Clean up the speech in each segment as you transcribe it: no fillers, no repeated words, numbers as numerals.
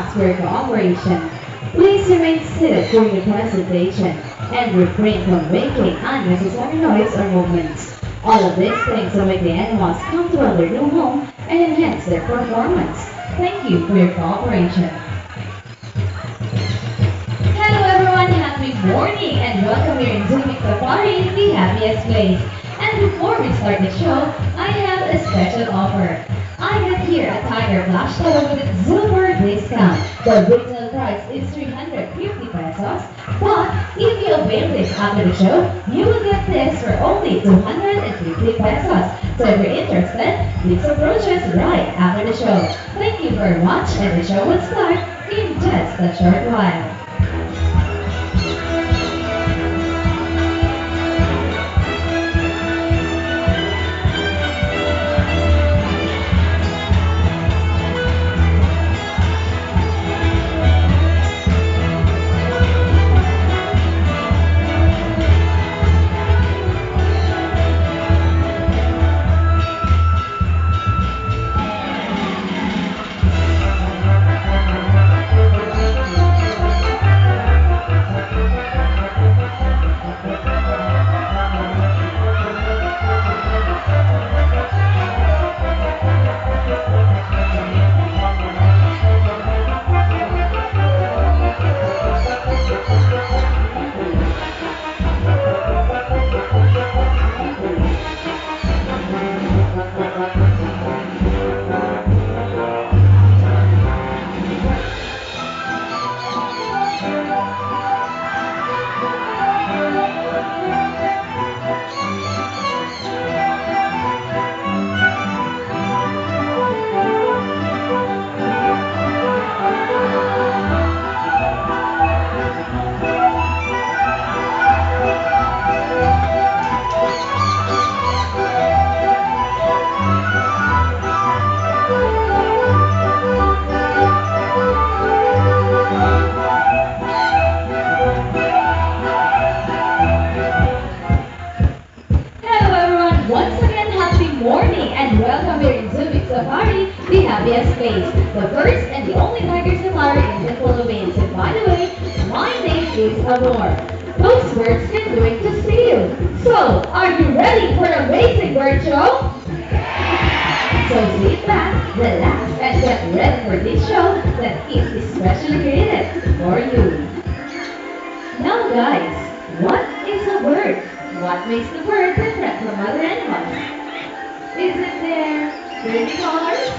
ask for your cooperation. Please remain seated during the presentation and refrain from making unnecessary noise or movements. All of these things will make the animals comfortable in their new home and enhance their performance. Thank you for your cooperation. Hello everyone, happy morning and welcome here in Zoobic Safari, the happiest place. And before we start the show, I have a special offer. I have here a Tiger Flash Tower with a super discount. The retail price is 350 pesos, but if you avail this after the show, you will get this for only 250 pesos. So if you're interested, please approach us right after the show. Thank you very much, and the show will start in just a short while. The happiest place, the first and the only tiger safari in the Philippines. And by the way, my name is Amor. Those birds can do it to see you. So, are you ready for an amazing bird show? So sit back, relax, and get ready for this show that is especially created for you. Now guys, what is a bird? What makes the bird different from other animals? Is it their pretty colors?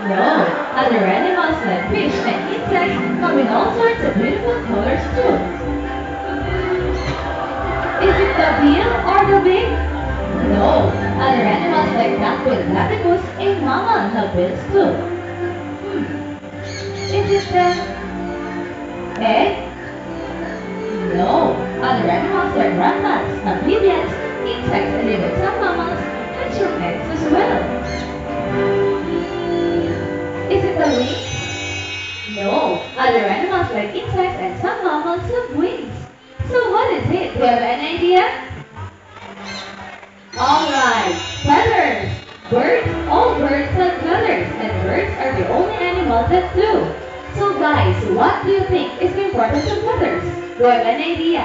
No, other animals like fish and insects come in all sorts of beautiful colors too. Is it the bill or the beak? No, other animals like duck-billed platypus and mammal have bills too. Is it the egg? No, other animals like rattlers, amphibians, insects, and even some mammals hatch from eggs as well. Is it the wings? No, other animals like insects and some mammals have wings. So what is it? Do you have any idea? Alright, feathers. All birds have feathers, and birds are the only animals that do. So guys, what do you think is the importance of feathers? Do you have any idea?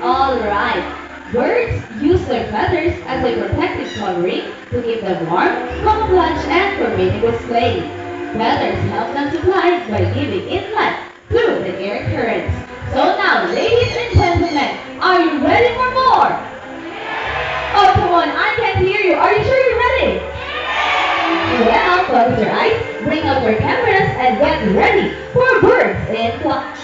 Alright, birds use their feathers as a protective covering to keep them warm, camouflage, and for mating display. Feathers help them to fly by giving inlet through the air currents. So now, ladies and gentlemen, are you ready for more? Oh, come on, I can't hear you. Are you sure you're ready? Well, close your eyes, bring out your cameras, and get ready for birds in flight.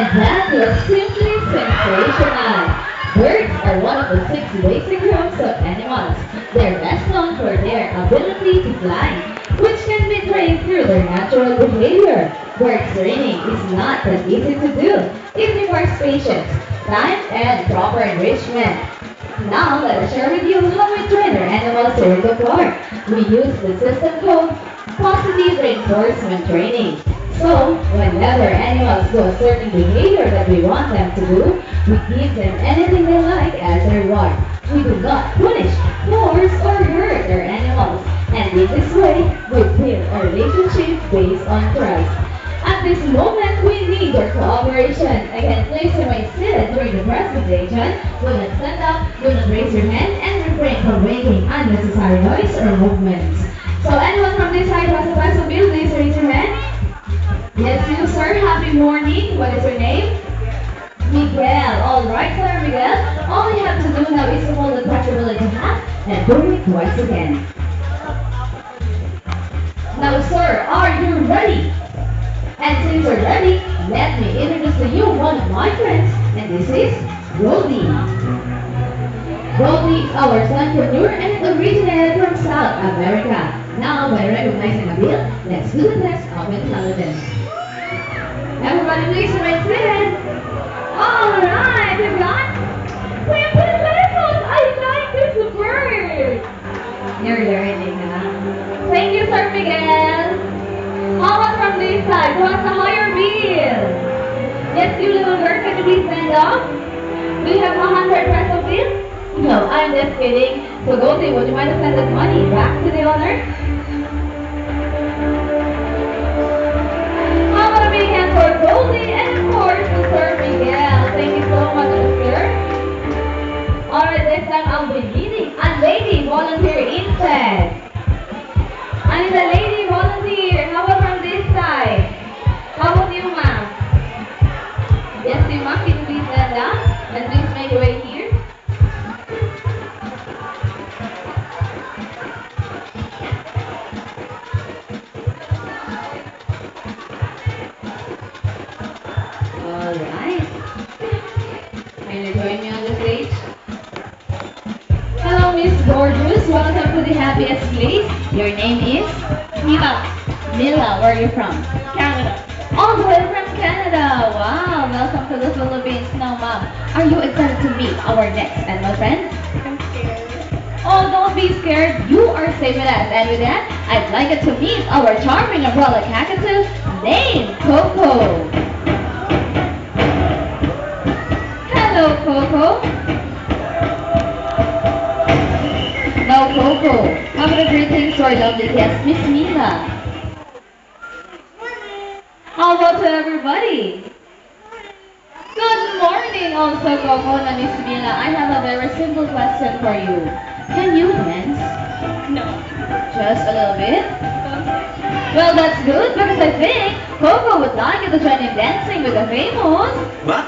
And that was simply sensational. Birds are one of the six basic groups of animals. They're best known for their ability to fly, which can be trained through their natural behavior. Bird training is not that easy to do. It requires patience, time, and proper enrichment. Now, let us share with you how we train our animals here in the park. We use the system called positive reinforcement training. So, whenever animals do a certain behavior that we want them to do, we give them anything they like as a reward. We do not punish, force, or hurt our animals. And in this way, we build a relationship based on trust. At this moment, we need your cooperation. Again, please remain seated during the presentation. Do not stand up, do not raise your hand, and refrain from making unnecessary noise or movements. So anyone from this side who has a pencil bill, please raise your hand. Yes, you sir. Happy morning. What is your name? Miguel. Alright, sir Miguel. All you have to do now is to hold the possibility hat and do it twice again. Now, sir, are you ready? And since you're ready, let me introduce to you one of my friends, and this is Goldie. Goldie is our entrepreneur and originated from South America. Now, by recognizing a bill, let's do the test of intelligence. Everybody please remain seated. Alright, everyone. We have been lessons. I like this bird. You're learning, huh? Thank you, Sir Miguel. How about from this side? Who has a higher bill? Yes, you little girl, can you please stand up? Do you have 100 peso bill? No, I'm just kidding. So Goldie, would you mind to send that money back to the owner? How about a big hand for Goldie and of course to Sir Miguel. Thank you so much, sir. Alright, this time I'll be needing a lady volunteer instead. I need a lady volunteer. How about from this side? How about you, ma'am? Yes, you, ma'am. Can you please stand up? And please make your way here. Alright. Can you join me on the stage? Hello, Miss Gorgeous. Welcome to the happiest place. Your name is? Mila, Mila. Where are you from? Canada. All the way from Canada. Wow. Welcome to the Philippines. Now, Mom, are you excited to meet our next animal friend? I'm scared. Oh, don't be scared. You are safe with us. And with that, I'd like you to meet our charming umbrella cockatoo named Coco. Hello, Coco. Now, Coco, how about a greeting to our lovely guest, Miss Mila? How about to everybody? Good morning also, Coco and Miss Mila. I have a very simple question for you. Can you dance? No. Just a little bit? Well, that's good because I think Coco would like you to join in dancing with the famous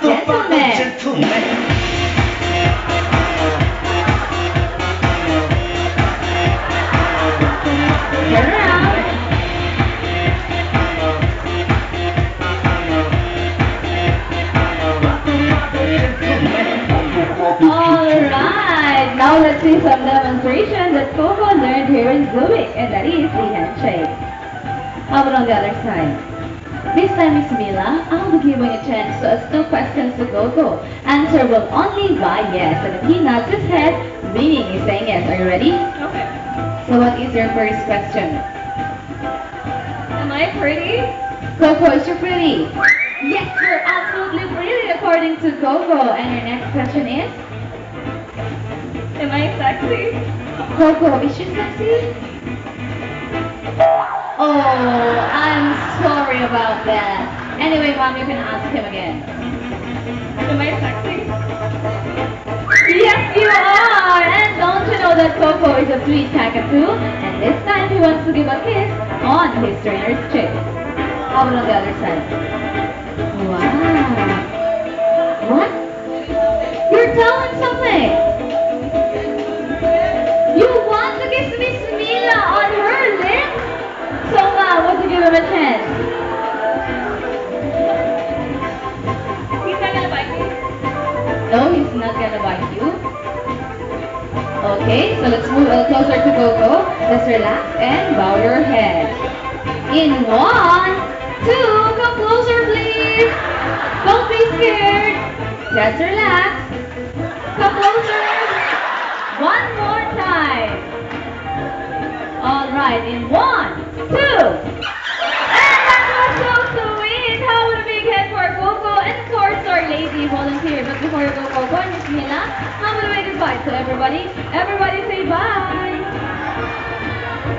gentleman. Gentleman. Turn around. Alright, now let's see some demonstration that Coco learned here in Zoobic, and that is the handshake. How about on the other side? This time, Miss Mila, I'll be giving a chance to ask two questions to Coco. Answer will only by yes, and if he nods his head, meaning he's saying yes. Are you ready? Okay. So what is your first question? Am I pretty? Coco, is you pretty? Yes, you're absolutely pretty according to Coco. And your next question is? Am I sexy? Coco, is she sexy? Oh, I'm sorry about that. Anyway, Mom, you can ask him again. Am I sexy? Yes, you are! And don't you know that Coco is a sweet cockatoo? And this time he wants to give a kiss on his trainer's cheek. How about on the other side? Wow. What? You're telling something! You want to kiss Miss Mila on her lips? So, Ma, would you give him a chance? No, he's not gonna bite you. Okay, so let's move a little closer to Coco. Just relax and bow your head. In one, two, come closer please. Don't be scared. Just relax. Come closer. One more time. All right, in one, two. And that was so sweet. How would a big head for Coco and of course our lady volunteer. But before you go, Coco and Miss Mila, how would a big goodbye to everybody? Everybody say bye.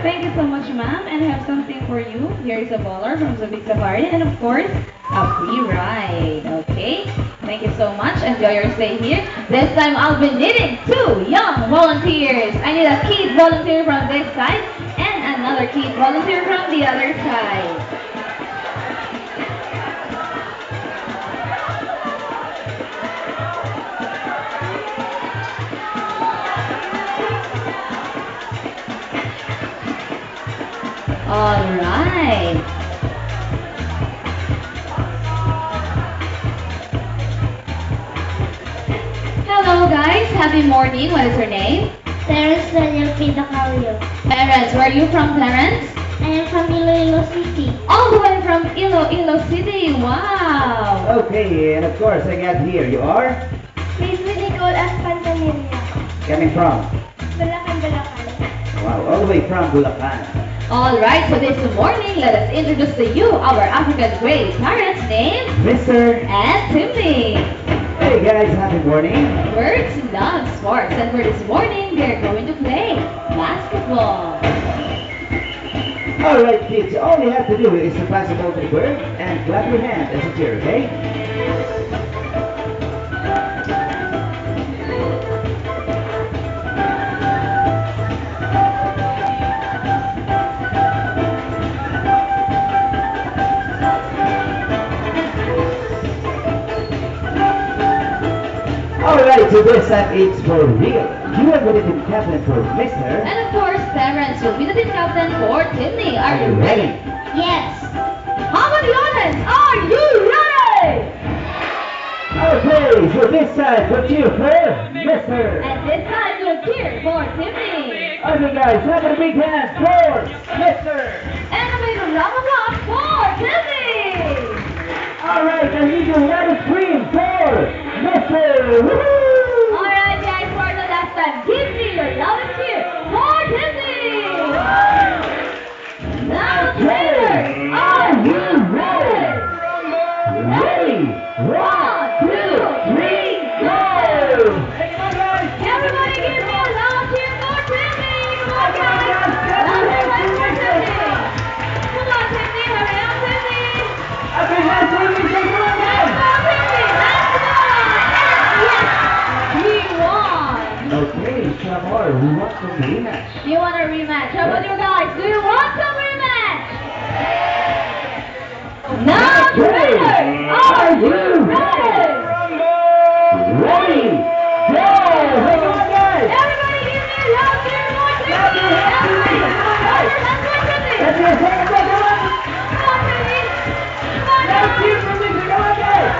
Thank you so much, ma'am. And I have something for you. Here is a baller from Zoobic Safari and of course, a free ride. Okay? Thank you so much. Enjoy your stay here. This time I'll be needing 2 young volunteers. I need a kid volunteer from this side and another kid volunteer from the other side. All right. Hello guys, happy morning. What is your name? Terence Daniel Pindacario. Clarence, where are you from, Clarence? I am from Iloilo City. All the way from Iloilo City. Wow. Okay, and of course I got here. You are Miss Nicole Aspantanilla. coming from. Bulacan, Bulacan. Wow, all the way from Bulacan. All right, so this morning, let us introduce to you our African grey parents named Mr. and Timmy. Hey guys, happy morning. Birds love sports, and for this morning, they're going to play basketball. All right, kids, all you have to do is to pass the ball to the bird and clap your hand as a cheer, okay? Alright, so this time it's for real. You are going to be captain for Mr. And of course, Terence will be the team captain for Timmy. Are you ready? Yes. How about the audience? Are you ready? Okay, so this time we'll cheer for Mr. And this time we'll cheer for Timmy. Okay guys, have a big hand for Mr. And a big round of applause for Timmy. Alright, I need you to scream for Mr. Woohoo! Alright guys, for the last time, give me your loudest cheer for Timmy. Now, players, are you ready? Ready? 1, 2, 3, go! Everybody give me a loud cheer for Timmy. Come on guys. Loud cheer for Timmy. Come on Timmy, hurry up Timmy. Okay, let's go, Let's go Timmy, let's go. Yes, he won. Okay, Shamar, we want some rematch. You want a rematch? How about you guys? Do you want some rematch? Now, players, are you ready? Ready? Go! Hey, come on, guys! Everybody give me a loud cheer for Timmy. Everybody, let's go Timmy. Let's go, second one, come on! Come on Timmy. Come on Let's guys. cheer for Mr. Come on, guys!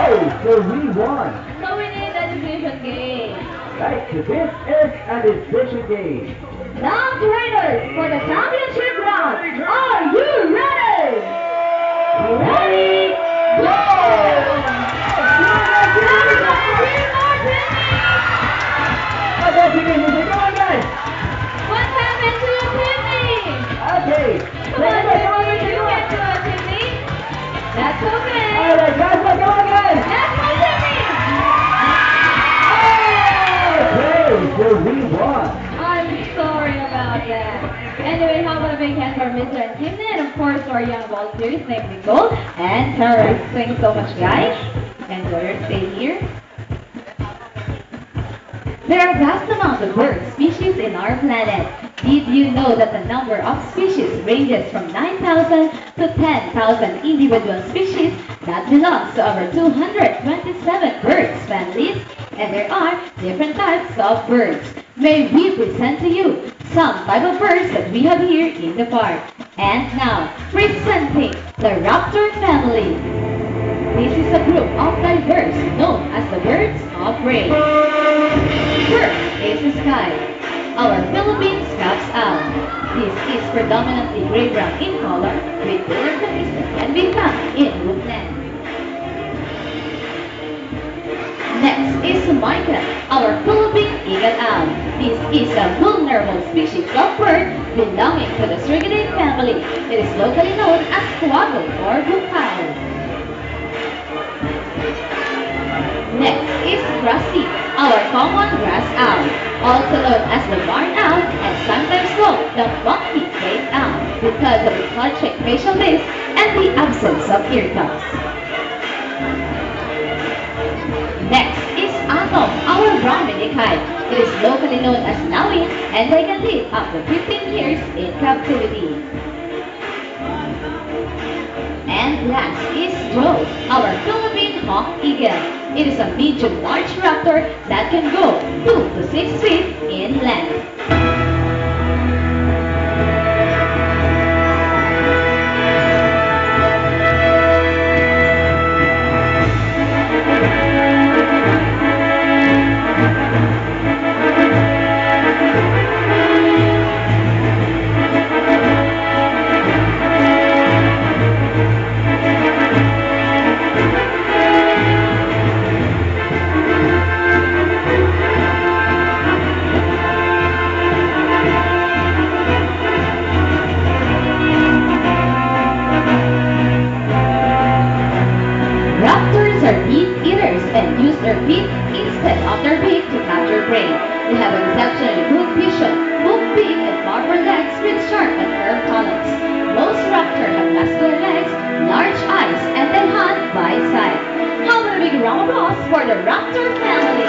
Okay, so we won. So we need a division game. Right, so this is a decision game. Now, trainers, for the championship round, are you ready? Ready? Go! Okay, come on, guys! What happened to you, Timmy? Okay. Come on, Timmy. You can do it, Timmy. That's okay. Alright, guys, come on, guys! That's my Timmy. Okay, so we won. I'm sorry about that. Anyway, how about a big hand for Mr. and Timmy, and of course for our young volunteers named Nicole and Terrence. Thanks so much, guys. Enjoy your stay here. There are vast amounts of bird species in our planet. Did you know that the number of species ranges from 9,000 to 10,000 individual species that belongs to over 227 birds families? And there are different types of birds. May we present to you some type of birds that we have here in the park. And now, presenting the raptor family. This is a group of diverse known as the birds of prey. First is sky, our Philippine Scout's owl. This is predominantly gray-brown in color with clear colors that can be found in woodland. Next is mica, our Philippine eagle owl. This is a vulnerable species of bird belonging to the Regine family. It is locally known as quaggle or bukal. Next is Rusty, our common grass owl, also known as the barn owl and sometimes called the monkey-faced owl because of its large facial disc and the absence of ear cups. Next is Atom, our brown-winged kite. It is locally known as Nawin and they can live up to 15 years in captivity. And last is Joe, our Philippine hawk eagle. It is a medium-large raptor that can go 2 to 6 feet in length. Raptors are meat eaters and use their feet instead of their beak to capture prey. They have exceptionally good vision, hook beak, and powerful legs with sharp and curved talons. Most raptors have muscular legs, large eyes, and they hunt by sight. How about a big round of applause for the raptor family?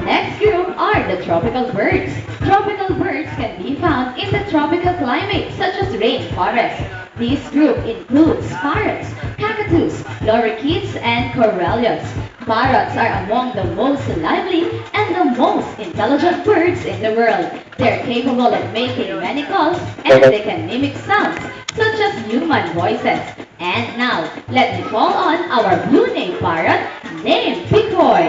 Next group are the tropical birds. Tropical birds can be found in the tropical climate such as rainforests. This group includes parrots, cockatoos, lorikeets, and corellios. Parrots are among the most lively and the most intelligent birds in the world. They are capable of making many calls and they can mimic sounds such as human voices. And now, let me call on our blue-named parrot named Picoy.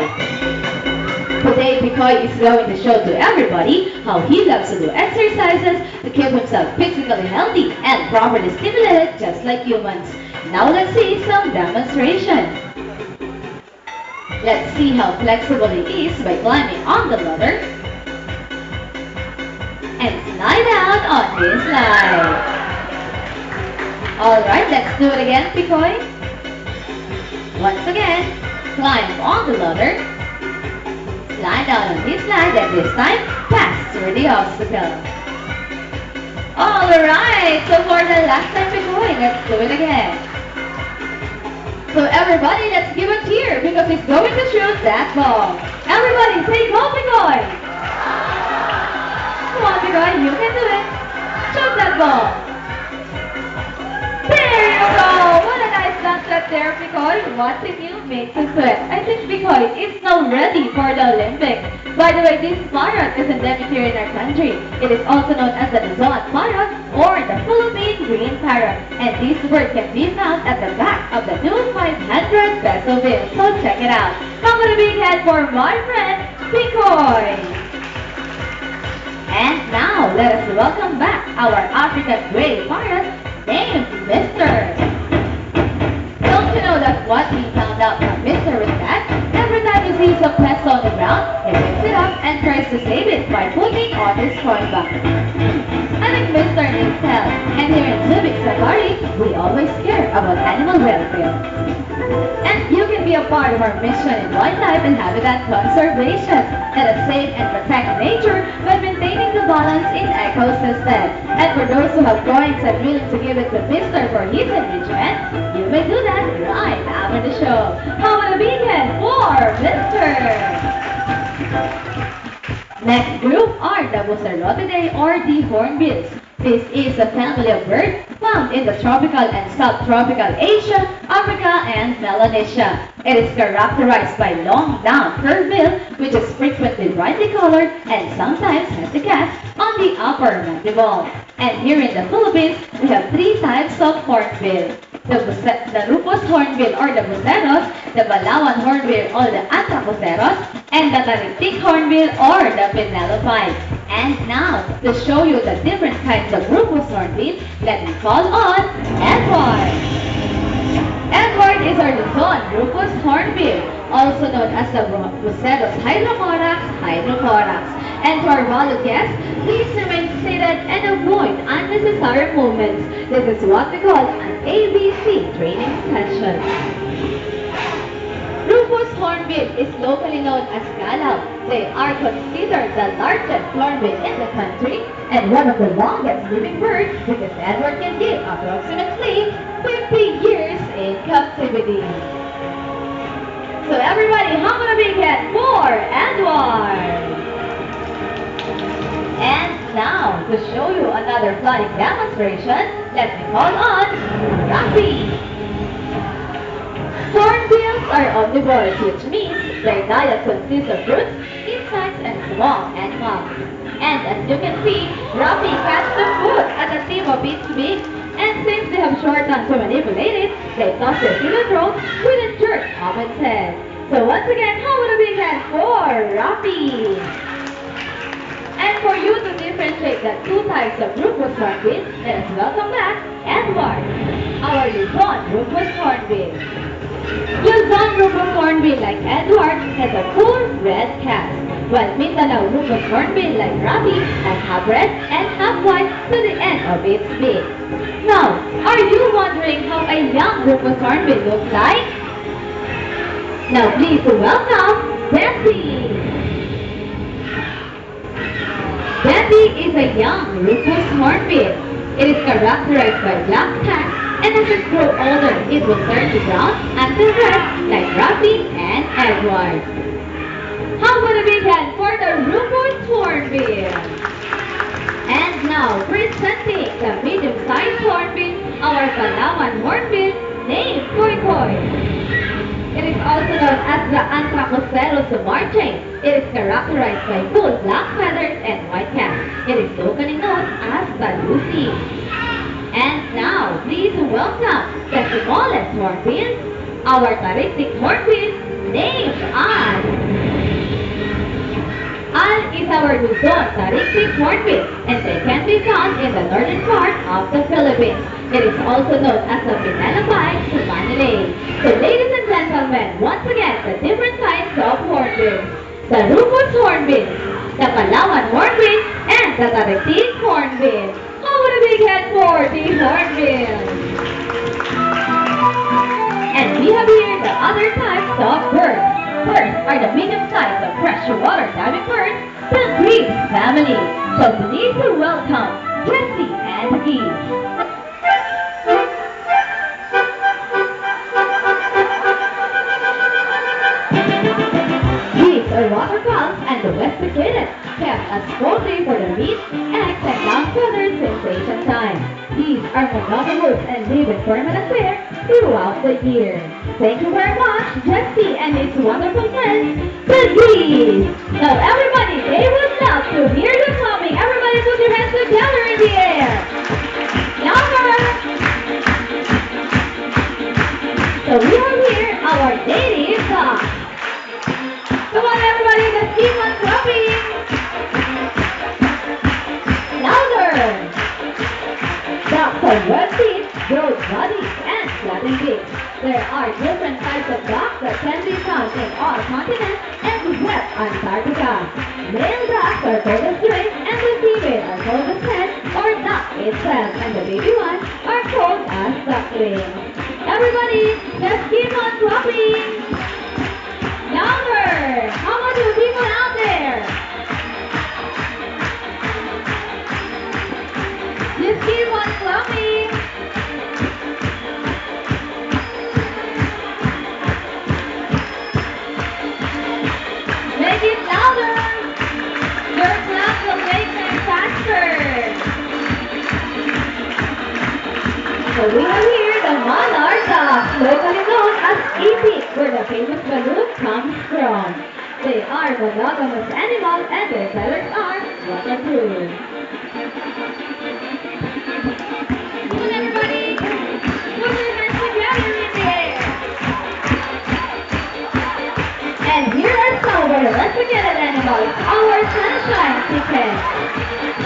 Today, Picoy is going to show to everybody how he loves to do exercises to keep himself physically healthy and properly stimulated just like humans. Now let's see some demonstration. Let's see how flexible he is by climbing on the ladder and slide out on his slide. Alright, let's do it again, Picoy. Once again, climb on the ladder, slide down on this slide, and this time, pass through the obstacle. Alright, so for the last time, Picoy, let's do it again. So everybody, let's give a cheer because he's going to shoot that ball. Everybody, say go, Picoy! Come on, Picoy, you can do it. Shoot that ball. There you go! What a nice dance right there, Picoy. Watching you makes me sweat. I think Picoy is now ready for the Olympics. By the way, this parrot is endemic here in our country. It is also known as the Luzon parrot or the Philippine green parrot. And this bird can be found at the back of the new 500 peso bill. So check it out. Come on a big hand for my friend, Picoy. And now, let us welcome back our African gray parrot named Mr. Don't you know that what we found out from Mr. is that every time he sees a pet on the ground, he picks it up and tries to save it by putting on his toy box. I think Mr. needs help, and here in Zoobic Safari, we always care about animal welfare. And you can be a part of our mission in wildlife and habitat conservation. Let us save and protect nature by maintaining the balance in ecosystem. And for those who have coins and willing to give it to Mr. for his enrichment, you may do that right after the show. How about a big hand for Mr. Next group are the Bucerotidae or the hornbills. This is a family of birds found in the tropical and subtropical Asia, Africa, and Melanesia. It is characterized by long, down, curved bill, which is frequently brightly colored and sometimes has a cast on the upper mandible. And here in the Philippines, we have three types of hornbill. The Rufous hornbill or the Buceros, the Balawan hornbill or the Antracoceros, and the Taritik hornbill or the Penelope. And now, to show you the different kinds of Rufous hornbill, let me call on Edward. Edward is our Luzon Rufous hornbill, also known as the Buceros hydrocorax. And to our valued guests, please remain seated and avoid unnecessary movements. This is what we call an ABC training session. Rufous hornbill is locally known as galaw. They are considered the largest hornbill in the country and one of the longest living birds because Edward can live approximately 50 years in captivity. So everybody, how about a big hand for Edward? And now, to show you another flying demonstration, let me call on Rafi. Hornbills are omnivores, which means their diet consists of fruits, insects, and small animals. And as you can see, Rafi catches the food at the tip of its beak, and since they have short tongues to manipulate it, they toss their philodrome with a jerk of its head. So once again, how would a big hand for Rafi? And for you to differentiate the two types of Rufous hornbill, let us welcome back Edward, our Luzon Rufous hornbill. Luzon Rufous hornbill like Edward has a full red cast, while Mindanao Rufous hornbill like Rafi has half red and half white to the end of its beak. Now, are you wondering how a young Rufous hornbill looks like? Now please welcome Bessie. Bessie is a young Rufous hornbill. It is characterized by black packs, and as it grows older, it will turn to brown until red like Rafi and Edward. How about a big hand for the Rufous hornbill? And now, presenting the medium-sized hornbill, our Palawan hornbill, named Koy Koy. It is also known as the Antracoceros marchae. It is characterized by full black feathers and white cap. It is locally known as the Lucy. And now, please welcome the smallest hornbill, our Taritik hornbill, named Al. Al is our Luzon Taritik hornbill, and they can be found in the northern part of the Philippines. It is also known as the Penelope to Manilay. So ladies and gentlemen, once again, the different types of hornbills. The Rufous hornbill, the Palawan hornbill, and the Taritik hornbill. How would a big hand for the hornbill? And we have here the other types of birds. First are the medium-sized of freshwater diving birds, the Grease family. So please welcome Jessie and Geese. The waterfowls and the domesticated, kept as poultry for the meat, eggs, and down feathers sensation time. These are monogamous and live in permanent pair throughout the year. Thank you very much, Jessie and its wonderful friends, the geese. Now everybody, they would love to hear you coming. Everybody put your hands together in the air. Louder! So we have here our native duck. Come on everybody, let's keep on clapping! Louder! Ducks have red teeth, broad bodies, and flattened beaks. There are different types of ducks that can be found in all continents and west Antarctica. Male ducks are called as drake, and the female are called as hen or duck itself, and the baby ones are called as ducklings. Everybody, let's keep on clapping! Louder! How about you people out there? Just keep on clapping. Make it louder. Your clap will make them faster. So we have here the monarch ducks, locally known as EP, where the famous balloon comes from. They are monogamous animals and their feathers are waterproof. Come on everybody, put your hands together in the air. And here are some of our replicated animals, our sunshine chickens.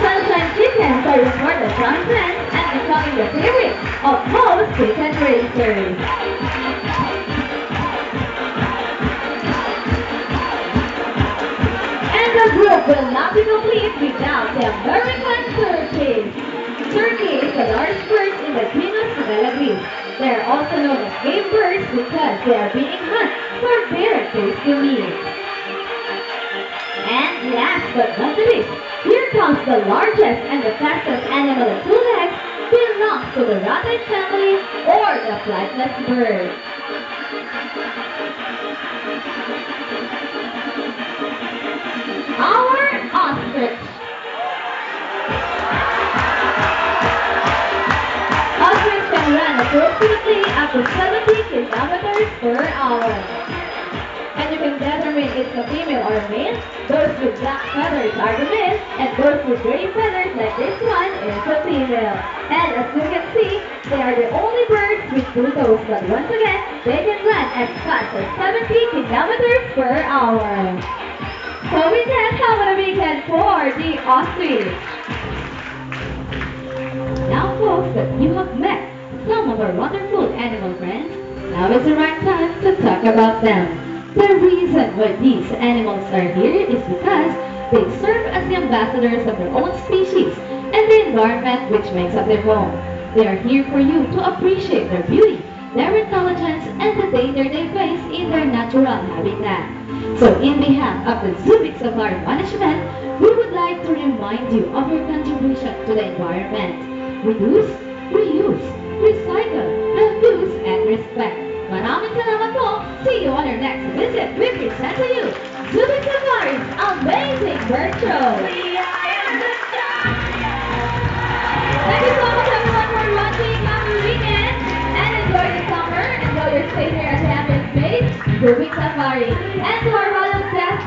Sunshine chickens are reported from friends and becoming the favorite of most chicken raisers. And the group will not be complete without the American turkey. Turkey is the largest bird in the genus Melagris. They are also known as game birds because they are being hunted for their tasty meat. And last but not least, here comes the largest and the fastest animal in two legs, belongs to the rattan family or the flightless bird. Our ostrich. Ostrich can run approximately up to 70 kilometers per hour. And you can determine it's a female or a male. Those with black feathers are the male, and those with gray feathers like this one is the female. And as you can see, they are the only birds with two toes, but once again, they can run as fast as 70 kilometers per hour. So with that, have a weekend for the ostrich. Now folks that you have met some of our wonderful animal friends, now is the right time to talk about them. The reason why these animals are here is because they serve as the ambassadors of their own species and the environment which makes up their home. They are here for you to appreciate their beauty, their intelligence, and the danger they face in their natural habitat. So in behalf of the Zoobic Safari Management, we would like to remind you of your contribution to the environment. Reduce, reuse, recycle, refuse, and respect. Maraming salamat po. See you on our next visit. We present to you Zoobic Safari's Amazing Bird Show. Thank you so much everyone for watching. Happy weekend and enjoy the summer. Enjoy your stay here at the Happy Space, Zoobic Safari. And to our valued guests,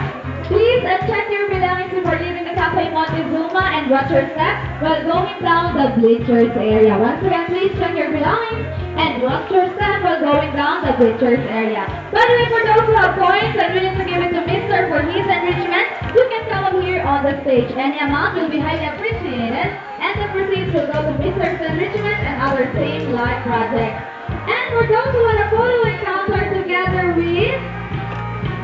please check your belongings before leaving the Cafe Montezuma and watch your step while going down the bleachers area. Once again, please check your belongings and watch your step while going down the bleachers area. By the way, for those who have coins and willing to give it to Mr. for his enrichment, you can come up here on the stage. Any amount will be highly appreciated, and the proceeds will go to Mr.'s enrichment and our same life project. And for those who want a photo encounter together with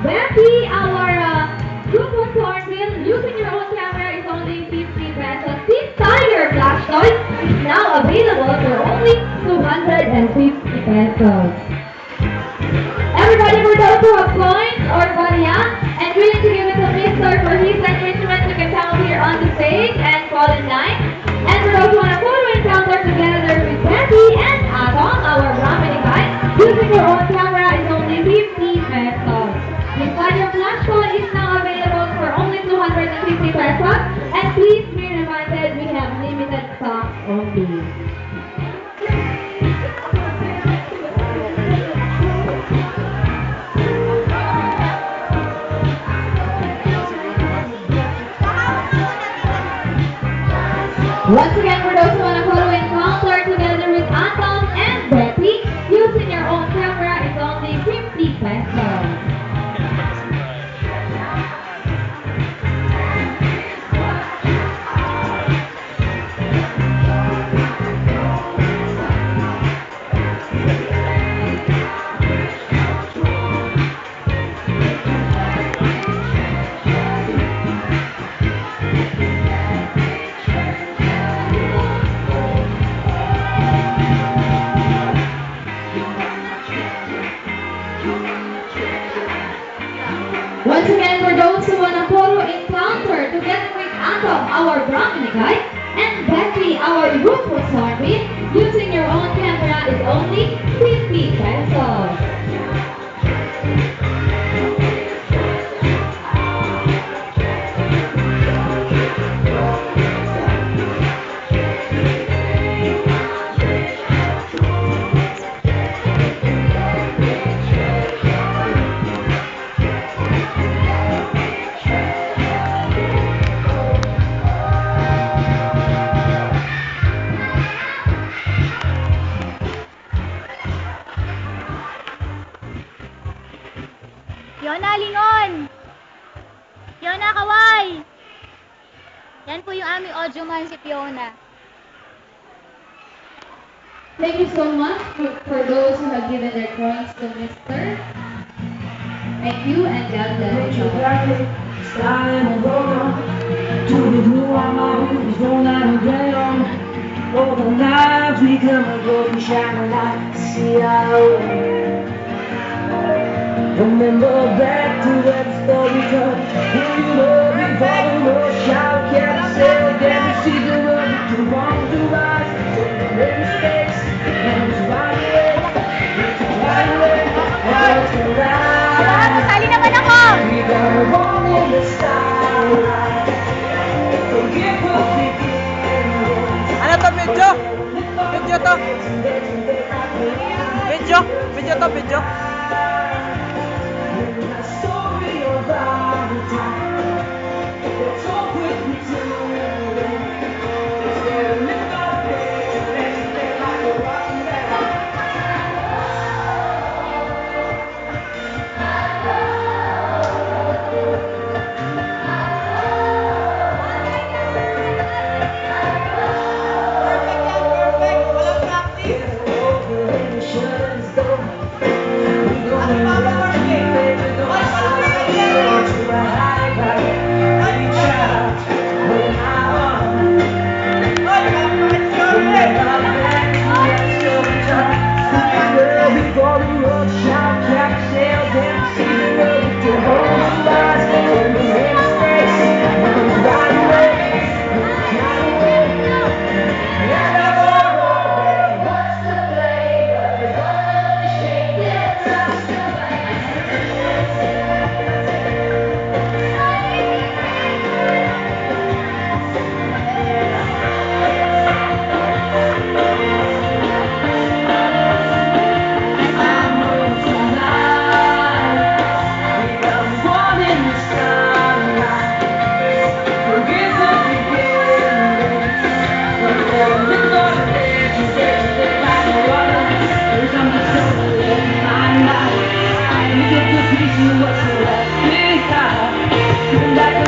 Becky, our group of hornbill, using your own camera is only 50 pesos. This tiger flash toy is now available for only 250 pesos. Everybody, for those who have coins or barya and willing to give it to Mr. for his enrichment, you can come here on the stage and fall in line. And for those who want a photo encounter together with Becky and Atom, our Brahmini guide, using your own camera is only 50 pesos. This tiger flash toy is now available for only 250 pesos. And please be reminded, we have limited stock only. Once again, for those who want to follow encounter together with Anton and Betty, using your own camera is only 50 pesos. Once again, for those who want to follow encounter together with Atom, our Brahmini guide, and Becky, our Rufus Harvey, using your own camera is only 50 pesos. muna. Thank you so much for those who have given their coins to Mr. Thank you and God bless you. All the lives we come and go, we shine a light, see our way. Remember back to where the story comes. When you know before the world shout, can't say again, you see the road to wrong to rise. So you make mistakes, and it's right away. It's right away, and it's right. Sali naman ako! We gotta walk in the starlight. Forget what we did. Ano to, video? Video to? Video? Video to, video?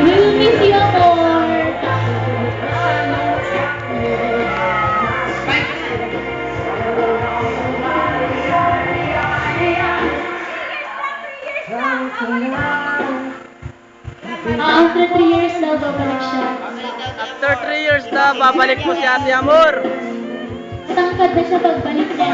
We'll miss you more. After 3 years daw babalik siya. After 3 years na, babalik po si Ate Amor. Tangkad na siya pagbalik niya.